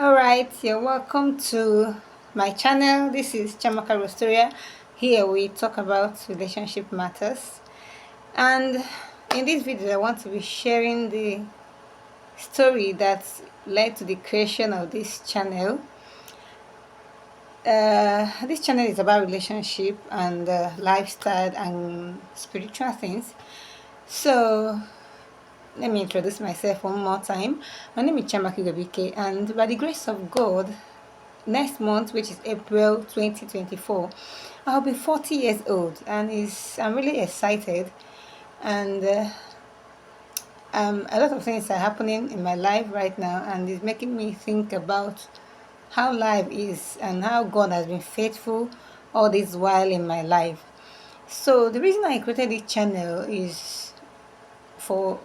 Alright, you're welcome to my channel. This is Chamaka Rostoria. Here we talk about relationship matters. And in this video, I want to be sharing the story that led to the creation of this channel. This channel is about relationship and lifestyle and spiritual things. So let me introduce myself one more time. My name is Chamaki Gobike, and by the grace of God, next month, which is April 2024, I'll be 40 years old, and I'm really excited. And a lot of things are happening in my life right now, and it's making me think about how life is and how God has been faithful all this while in my life. So the reason I created this channel is for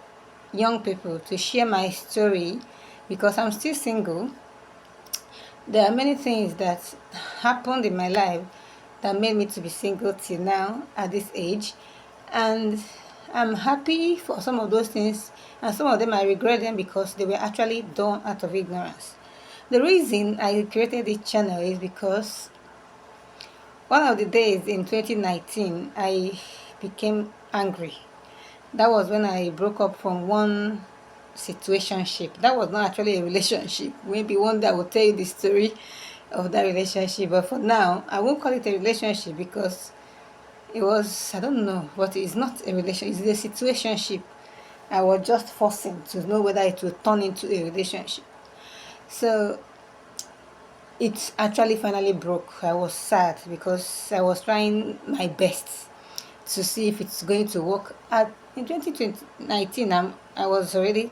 young people to share my story, because I'm still single. There are many things that happened in my life that made me to be single till now at this age, and I'm happy for some of those things, and some of them I regret them because they were actually done out of ignorance. The reason I created this channel is because one of the days in 2019 I became angry. That was when I broke up from one situationship. That was not actually a relationship. Maybe one day I will tell you the story of that relationship, but for now I won't call it a relationship because it was, I don't know, but it's not a relationship, it's a situationship. I was just forcing to know whether it will turn into a relationship. So it actually finally broke. I was sad because I was trying my best to see if it's going to work. In 2019, I was already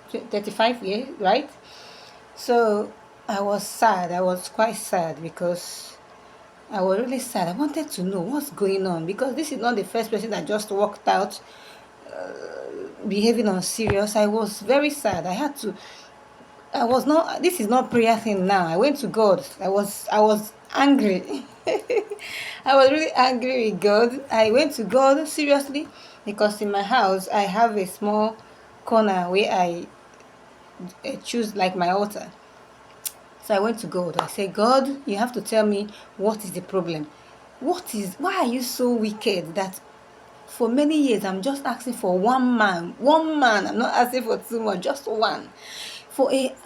35 years, right? So I was sad. I was quite sad because I was really sad. I wanted to know what's going on, because this is not the first person that just walked out behaving unserious. I was very sad. I was not, this is not prayer thing now. I went to God. I was angry. I was really angry with God. I went to God seriously, because in my house I have a small corner where I choose like my altar. So I went to God. I said, God, you have to tell me what is the problem. Why are you so wicked that for many years I'm just asking for one man. One man. I'm not asking for too much, just one.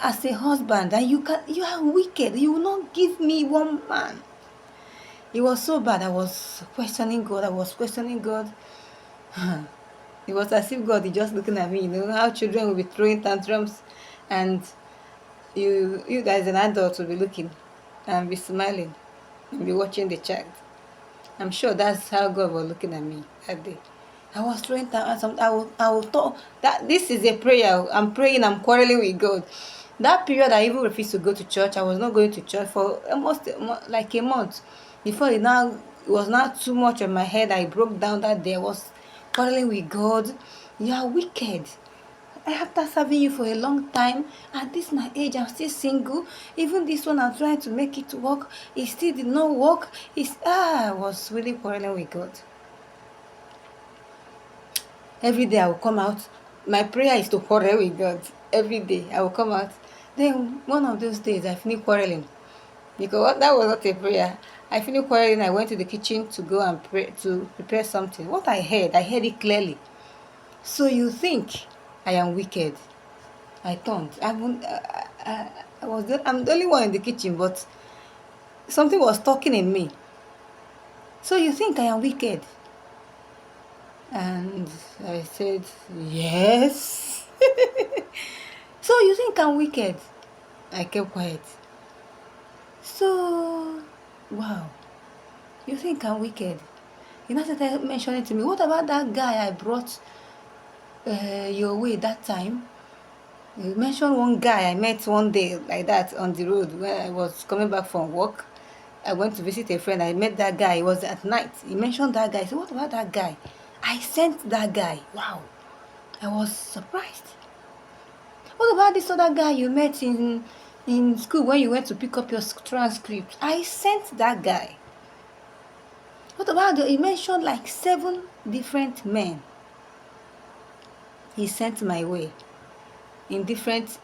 As a husband, and you are wicked. You will not give me one man. It was so bad. I was questioning God. It was as if God is just looking at me. You know how children will be throwing tantrums, and you guys, an adult, will be looking and be smiling and be watching the child. I'm sure that's how God was looking at me that day. I was throwing tantrums. I will talk that this is a prayer. I'm praying. I'm quarreling with God. That period, I even refused to go to church. I was not going to church for almost like a month. Before it was not too much on my head. I broke down that day. I was quarreling with God. You are wicked. After serving you for a long time, at this my age, I'm still single. Even this one, I'm trying to make it work. It still did not work. I was really quarreling with God. Every day I will come out. My prayer is to quarrel with God. Every day I will come out. Then one of those days I finished quarreling, because that was not a prayer. I finished quarreling. I went to the kitchen to go and pray, to prepare something. What I heard it clearly. So you think I am wicked? I turned. I'm the only one in the kitchen, but something was talking in me. So you think I am wicked? And I said, yes. So you think I'm wicked? I kept quiet. So, wow. You think I'm wicked? You know, started mentioning to me, what about that guy I brought your way that time? You mentioned one guy I met one day like that on the road when I was coming back from work. I went to visit a friend. I met that guy. It was at night. He mentioned that guy. I said, what about that guy? I sent that guy. Wow. I was surprised. What about this other guy you met in school when you went to pick up your transcript? I sent that guy. What about he mentioned like 7 different men he sent my way in different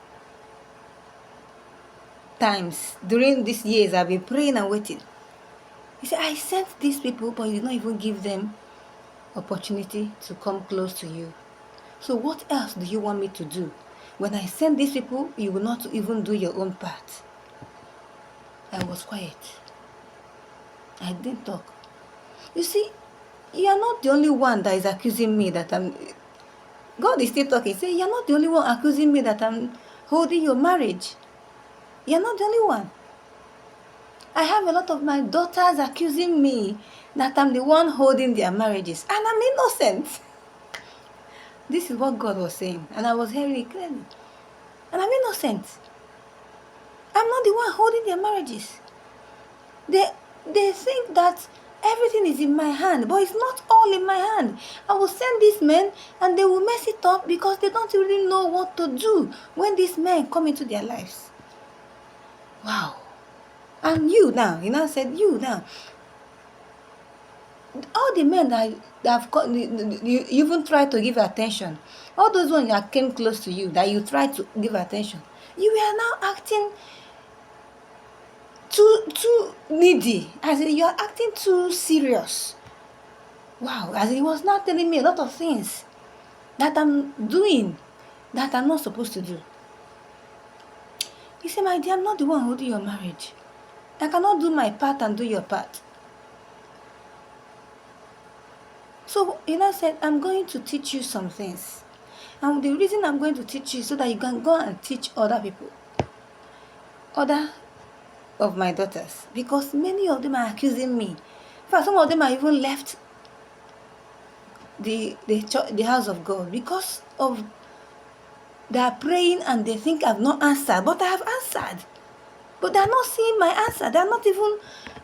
times during these years I've been praying and waiting. He said, I sent these people, but you did not even give them opportunity to come close to you. So what else do you want me to do? When I send these people, you will not even do your own part. I was quiet. I didn't talk. You see, you are not the only one that is accusing me that I'm... God is still talking. Say, you're not the only one accusing me that I'm holding your marriage. You're not the only one. I have a lot of my daughters accusing me that I'm the one holding their marriages. And I'm innocent. This is what God was saying. And I was hearing it clearly. And I'm innocent. I'm not the one holding their marriages. They think that everything is in my hand, but it's not all in my hand. I will send these men and they will mess it up because they don't really know what to do when these men come into their lives. Wow. And you now, he now said, you now. All the men that have got, you even tried to give attention, all those ones that came close to you, that you tried to give attention, you are now acting too needy, as in you are acting too serious. Wow, as in he was now telling me a lot of things that I'm doing that I'm not supposed to do. He said, my dear, I'm not the one holding your marriage. I cannot do my part and do your part. So he now said, I'm going to teach you some things. And the reason I'm going to teach you is so that you can go and teach other people. Other of my daughters. Because many of them are accusing me. In fact, some of them are even left the house of God because of they are praying and they think I've not answered. But I have answered. But they are not seeing my answer. They are not even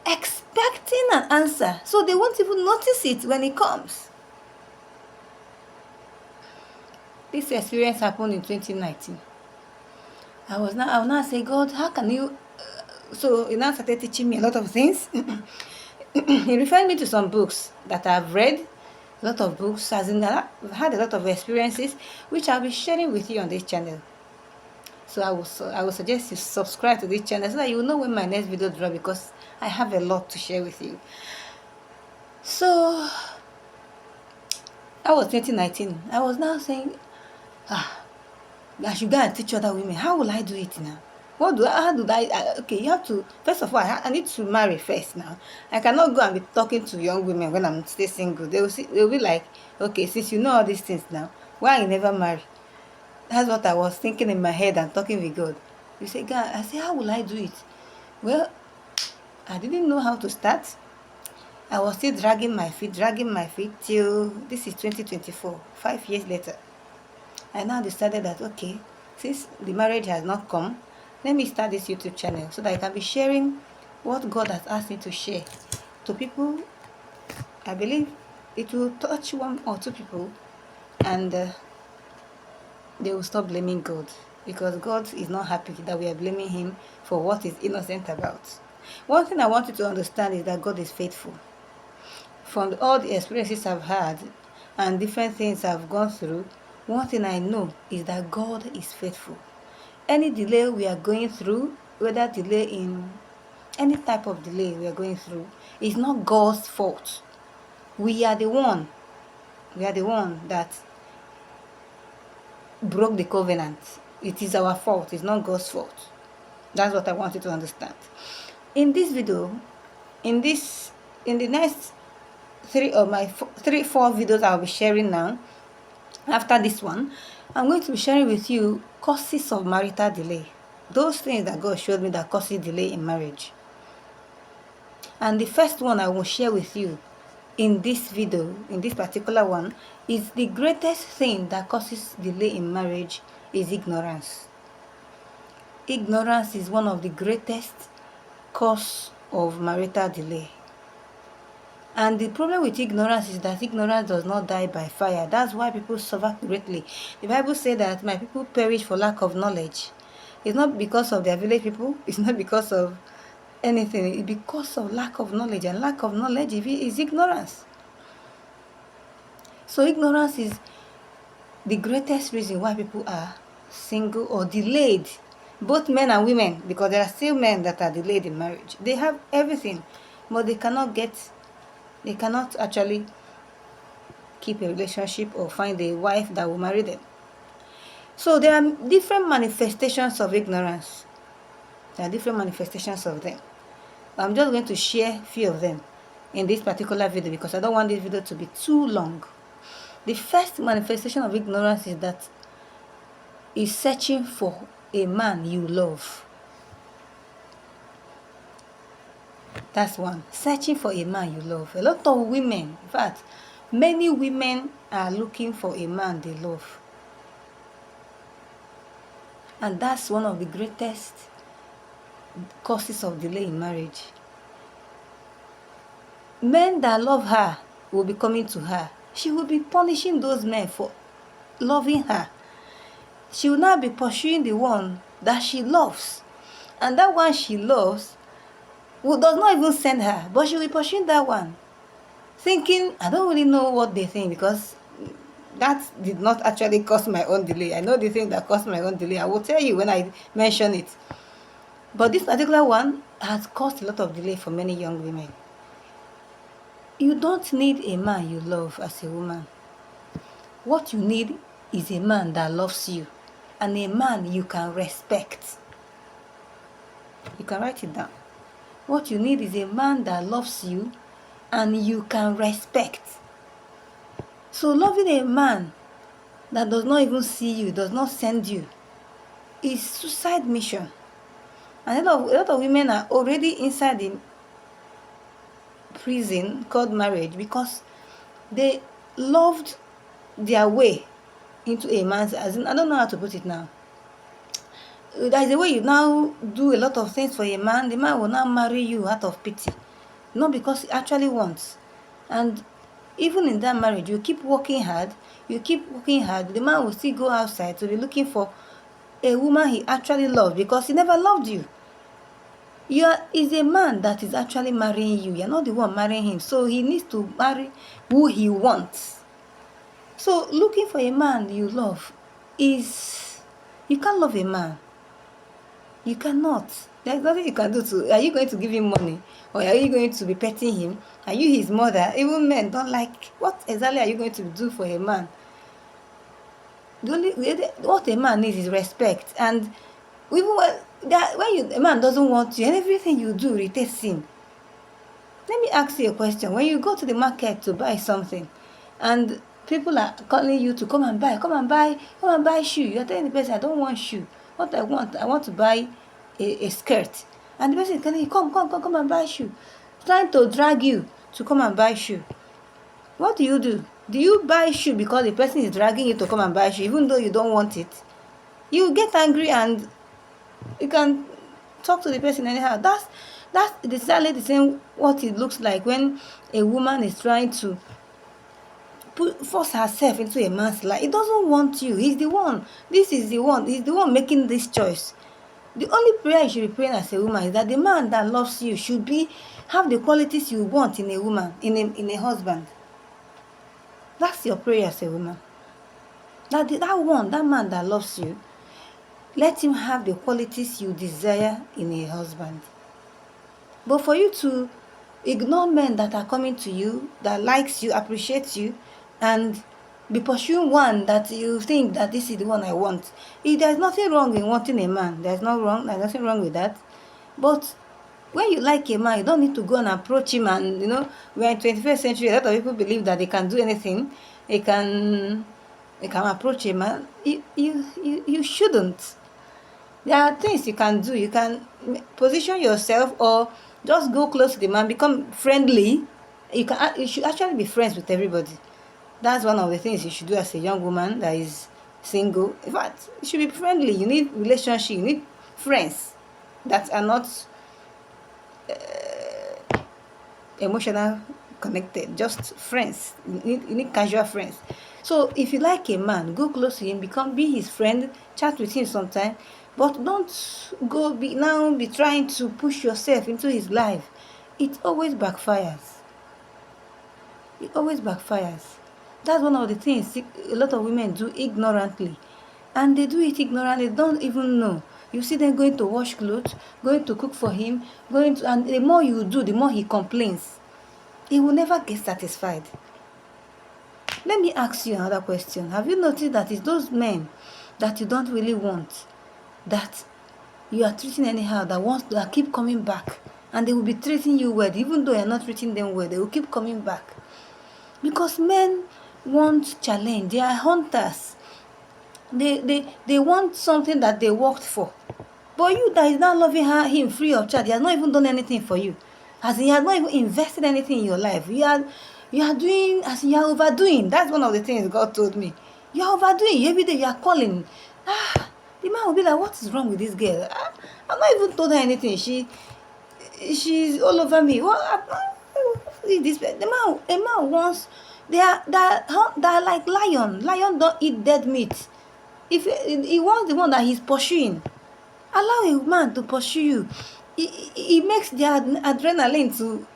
expecting an answer. So they won't even notice it when it comes. This experience happened in 2019. I will now say, God, how can you... So he now started teaching me a lot of things. He referred me to some books that I've read. A lot of books, as in I've had a lot of experiences, which I'll be sharing with you on this channel. So I will suggest you subscribe to this channel so that you will know when my next video drops, because I have a lot to share with you. So that was 2019. I was now saying, I should go and teach other women. How will I do it now? How do I okay, you have to, first of all, I need to marry first now. I cannot go and be talking to young women when I'm still single. They'll be like, okay, since you know all these things now, why you never marry? That's what I was thinking in my head and talking with God. You say, God, I say, how will I do it? Well, I didn't know how to start. I was still dragging my feet till this is 2024, 5 years later. I now decided that, okay, since the marriage has not come, let me start this YouTube channel so that I can be sharing what God has asked me to share to people. I believe it will touch 1 or 2 people, and they will stop blaming God, because God is not happy that we are blaming him for what he's innocent about. One thing I want you to understand is that God is faithful. From all the experiences I've had and different things I've gone through, one thing I know is that God is faithful. Any delay we are going through, whether delay in any type of delay we are going through, is not God's fault. We are the one that broke the covenant. It is our fault. It's not God's fault. That's what I want you to understand. In this video, in the next 4 videos I'll be sharing now, after this one, I'm going to be sharing with you causes of marital delay. Those things that God showed me that causes delay in marriage. And the first one I will share with you in this video, in this particular one, is the greatest thing that causes delay in marriage is ignorance. Ignorance is one of the greatest cause of marital delay. And the problem with ignorance is that ignorance does not die by fire. That's why people suffer greatly. The Bible says that my people perish for lack of knowledge. It's not because of their village people. It's not because of anything. It's because of lack of knowledge. And lack of knowledge is ignorance. So ignorance is the greatest reason why people are single or delayed Both men and women, because there are still men that are delayed in marriage. They have everything, but they cannot actually keep a relationship or find a wife that will marry them. So there are different manifestations of ignorance. There are different manifestations of them. I'm just going to share a few of them in this particular video because I don't want this video to be too long. The first manifestation of ignorance is searching for a man you love. That's one. Searching for a man you love. A lot of women, in fact, many women are looking for a man they love. And that's one of the greatest causes of delay in marriage. Men that love her will be coming to her. She will be punishing those men for loving her. She will now be pursuing the one that she loves. And that one she loves does not even send her, but she will be pursuing that one. Thinking, I don't really know what they think because that did not actually cause my own delay. I know the thing that caused my own delay. I will tell you when I mention it. But this particular one has caused a lot of delay for many young women. You don't need a man you love as a woman. What you need is a man that loves you and a man you can respect. You can write it down. What you need is a man that loves you and you can respect. So loving a man that does not even see you, does not send you, is suicide mission. And a lot of women are already inside the prison called marriage because they loved their way into a man's, as in, I don't know how to put it now. There's a way you now do a lot of things for a man, the man will now marry you out of pity, not because he actually wants. And even in that marriage, you keep working hard, the man will still go outside to be looking for a woman he actually loves because he never loved you. Is a man that is actually marrying you. You're not the one marrying him. So he needs to marry who he wants. So looking for a man you love is, you can't love a man. You cannot. There's nothing you can do to, are you going to give him money? Or are you going to be petting him? Are you his mother? Even men don't like, what exactly are you going to do for a man? What a man needs is respect. And even when a man doesn't want you and everything you do irritates him. Let me ask you a question. When you go to the market to buy something and people are calling you to come and buy shoe, you're telling the person, I don't want shoe. What I want to buy a skirt. And the person is telling you, come and buy shoe. Trying to drag you to come and buy shoe. What do? Do you buy shoe because the person is dragging you to come and buy shoe even though you don't want it? You get angry and you can talk to the person anyhow. That's exactly the same what it looks like when a woman is trying to force herself into a man's life. He doesn't want you. He's the one. He's the one making this choice. The only prayer you should be praying as a woman is that the man that loves you should have the qualities you want in a woman, in a husband. That's your prayer as a woman. That man that loves you, let him have the qualities you desire in a husband. But for you to ignore men that are coming to you, that likes you, appreciates you, and be pursuing one that you think that this is the one I want. There's nothing wrong in wanting a man. There's nothing wrong with that. But when you like a man, you don't need to go and approach him and, we're in 21st century, a lot of people believe that they can do anything. They can approach a man. You shouldn't. There are things you can do. You can position yourself or just go close to the man, become friendly. You should actually be friends with everybody. That's one of the things you should do as a young woman that is single. In fact, you should be friendly. You need relationship. You need friends that are not emotional connected. Just friends. You need casual friends. So if you like a man, go close to him, be his friend, chat with him sometime. But don't be trying to push yourself into his life. It always backfires. That's one of the things a lot of women do ignorantly. And they do it ignorantly, don't even know. You see them going to wash clothes, going to cook for him, and the more you do, the more he complains. He will never get satisfied. Let me ask you another question. Have you noticed that it's those men that you don't really want, that you are treating anyhow, that keep coming back, and they will be treating you well, even though you're not treating them well, they will keep coming back? Because men want challenge. They are hunters. They want something that they worked for. But you that is not loving him free of charge, he has not even done anything for you. As in, he has not even invested anything in your life. You are doing, as in, you are overdoing. That's one of the things God told me. You are overdoing. Every day you are calling. The man will be like, what is wrong with this girl? I've not even told her anything. She's all over me. This a man wants, they are like lion. Lion don't eat dead meat. If he wants the one that he's pursuing, allow a man to pursue you. It makes their adrenaline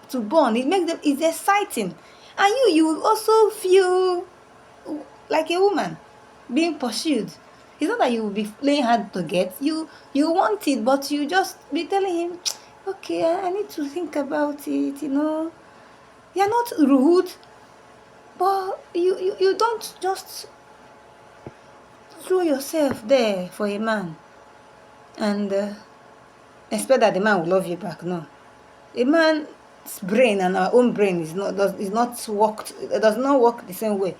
to burn. It's exciting, and you also feel like a woman being pursued. It's not that you will be playing hard to get. You want it, but you just be telling him, okay, I need to think about it. You're not rude, but you don't just throw yourself there for a man and expect that the man will love you back. No, a man's brain and our own brain does not work the same way.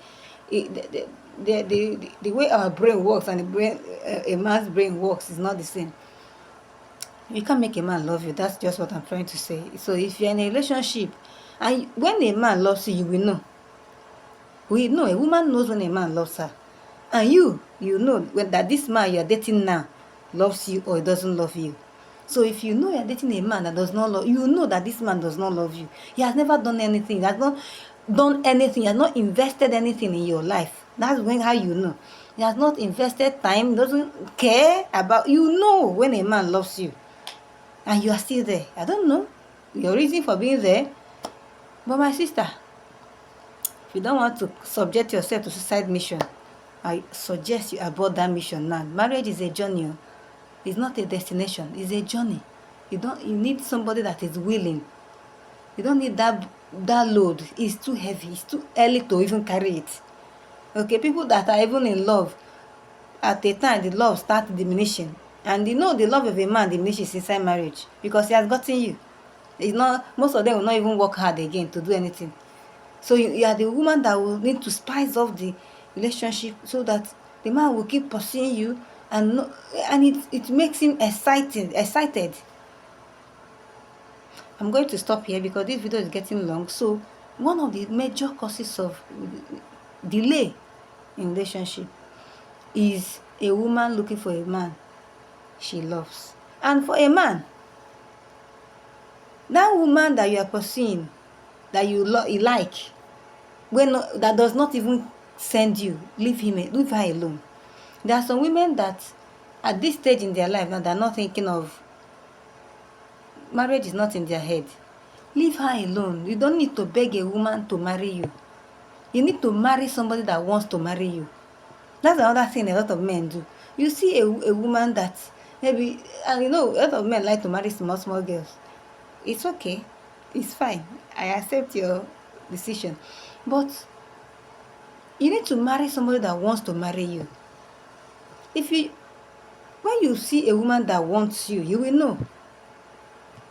The way our brain works and a man's brain works is not the same. You can't make a man love you. That's just what I'm trying to say. So if you're in a relationship, and when a man loves you, you will know. We know, a woman knows when a man loves her. And you know that this man you're dating now loves you or he doesn't love you. So if you know you're dating a man that does not love you, know that this man does not love you. He has never done anything. He has not done anything. He has not invested anything in your life. That's how you know. He has not invested time. Doesn't care about you. Know when a man loves you. And you are still there. I don't know your reason for being there. But my sister, if you don't want to subject yourself to suicide mission, I suggest you abort that mission now. Marriage is a journey. It's not a destination. It's a journey. You need somebody that is willing. You don't need that load. It's too heavy. It's too early to even carry it. Okay, people that are even in love, at a time the love starts diminishing. And the love of a man diminishes inside marriage because he has gotten you. It's not, most of them will not even work hard again to do anything. So you are the woman that will need to spice up the relationship so that the man will keep pursuing you, and it makes him excited. I'm going to stop here because this video is getting long. So one of the major causes of delay in relationship is a woman looking for a man she loves. And for a man, that woman that you are pursuing, that you like, that does not even send you, leave her alone. There are some women that at this stage in their life now, they're not thinking of marriage, is not in their head. Leave her alone. You don't need to beg a woman to marry you. You need to marry somebody that wants to marry you. That's another thing a lot of men do. You see a woman that maybe, and a lot of men like to marry small girls. It's okay. It's fine. I accept your decision. But you need to marry somebody that wants to marry you. When you see a woman that wants you, you will know.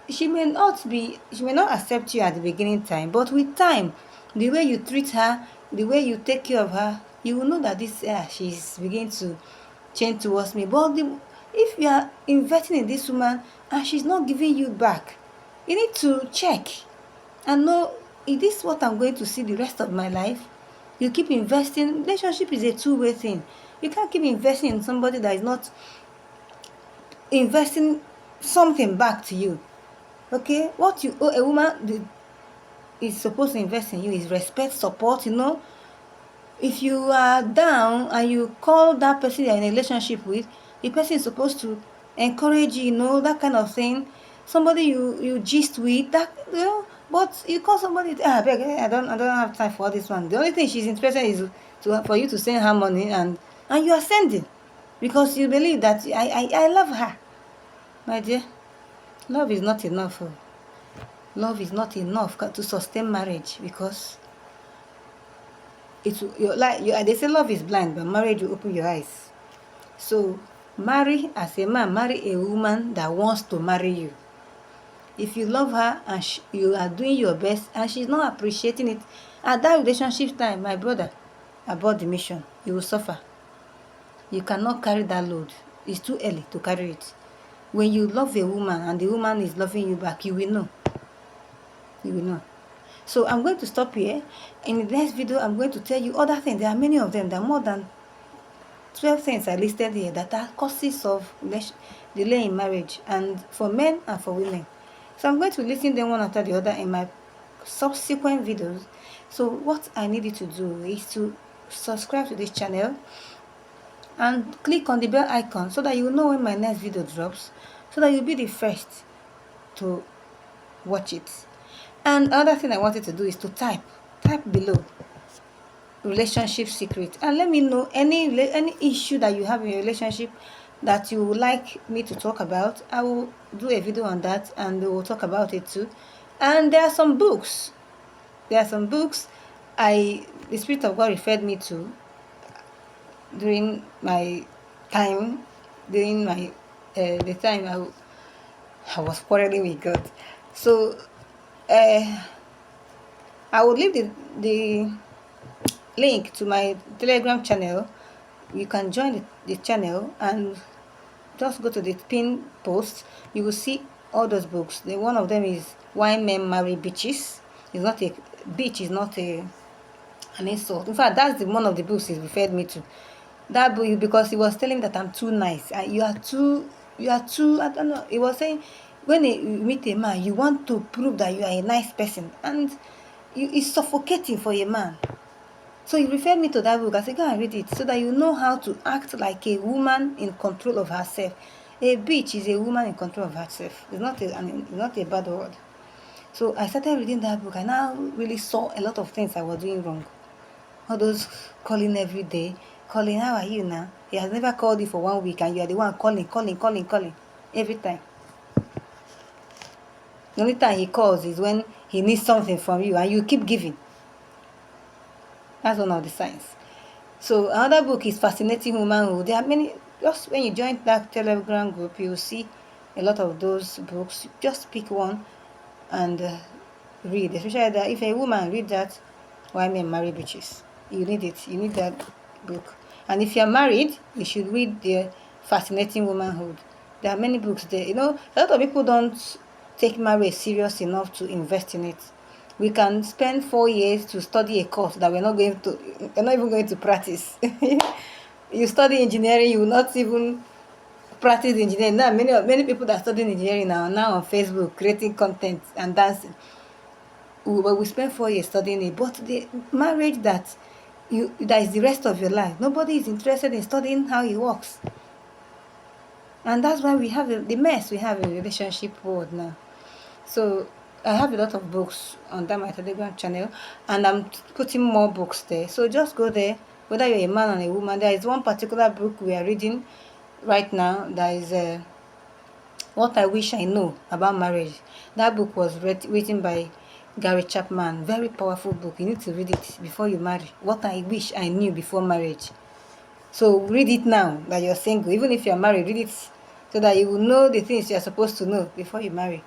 She may not accept you at the beginning time, but with time, the way you treat her, the way you take care of her, you will know that she's beginning to change towards me. But if you are investing in this woman and she's not giving you back, you need to check and know, is this what I'm going to see the rest of my life? You keep investing. Relationship is a two-way thing. You can't keep investing in somebody that is not investing something back to you. Okay, what you owe a woman is supposed to invest in you is respect, support. If you are down and you call that person you're in a relationship with, the person is supposed to encourage you, that kind of thing. Somebody you gist with, that, but you call somebody, beg, I don't have time for this one. The only thing she's interested is for you to send her money, and you are sending because you believe that I love her. My dear, love is not enough. Oh. Love is not enough to sustain marriage, because they say love is blind, but marriage will open your eyes. So marry, as a man, marry a woman that wants to marry you. If you love her and you are doing your best and she's not appreciating it, at that relationship time, my brother, abort the mission. You will suffer. You cannot carry that load. It's too early to carry it. When you love a woman and the woman is loving you back, you will know. You will know. So I'm going to stop here. In the next video, I'm going to tell you other things. There are many of them. There are more than 12 things I listed here that are causes of delay in marriage, and for men and for women. So I'm going to listen them one after the other in my subsequent videos. So what I need you to do is to subscribe to this channel and click on the bell icon so that you will know when my next video drops, so that you'll be the first to watch it. And another thing I wanted to do is to type below relationship secret, and let me know any issue that you have in your relationship that you would like me to talk about. I will do a video on that and we'll talk about it too. And there are some books the Spirit of God referred me to during my time, during my the time I was quarreling with God. So I will leave the link to my Telegram channel. You can join the channel and just go to the pin post. You will see all those books. One of them is Why Men Marry Bitches. It's not a bitch is not an insult. In fact, that's one of the books he referred me to. That book, because he was telling me that I'm too nice and you are too I don't know. He was saying when you meet a man, you want to prove that you are a nice person, and it's suffocating for a man. So he referred me to that book. I said, go and read it so that you know how to act like a woman in control of herself. A bitch is a woman in control of herself. It's not a bad word. So I started reading that book. I now really saw a lot of things I was doing wrong. All those calling every day, calling, how are you now? He has never called you for 1 week and you are the one calling every time. The only time he calls is when he needs something from you and you keep giving. That's one of the signs. So another book is Fascinating Womanhood. There are many. Just when you join that Telegram group, you will see a lot of those books. Just pick one and read. Especially that if a woman read that, Why Men Marry Bitches, you need it. You need that book. And if you are married, you should read the Fascinating Womanhood. There are many books there. You know, a lot of people don't take marriage serious enough to invest in it. We can spend 4 years to study a course that we're not even going to practice. You study engineering, you will not even practice engineering. Now, many people that are studying engineering are now on Facebook creating content and dancing. We spend 4 years studying it, but the marriage that is the rest of your life. Nobody is interested in studying how it works, and that's why we have the mess we have in relationship world now. So I have a lot of books on that my Telegram channel, and I'm putting more books there. So just go there, whether you're a man or a woman. There is one particular book we are reading right now. That is What I Wish I Know About Marriage. That book was written by Gary Chapman. Very powerful book. You need to read it before you marry. What I Wish I Knew Before Marriage. So read it now that you're single. Even if you're married, read it so that you will know the things you're supposed to know before you marry.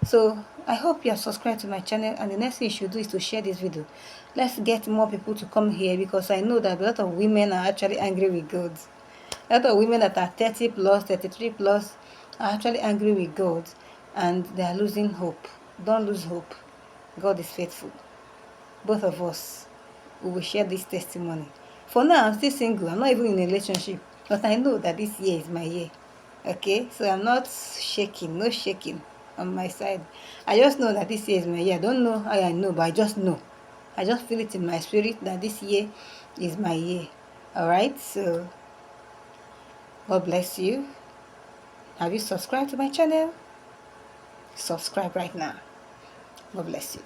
So I hope you are subscribed to my channel, and the next thing you should do is to share this video. Let's get more people to come here, because I know that a lot of women are actually angry with God. A lot of women that are 30 plus, 33 plus are actually angry with God, and they are losing hope. Don't lose hope. God is faithful. Both of us, we will share this testimony. For now, I'm still single. I'm not even in a relationship, but I know that this year is my year. Okay, so I'm not shaking, no shaking on my side. I just know that this year is my year. I don't know how I know, but I just know. I just feel it in my spirit that this year is my year. Alright, so God bless you. Have you subscribed to my channel? Subscribe right now. God bless you.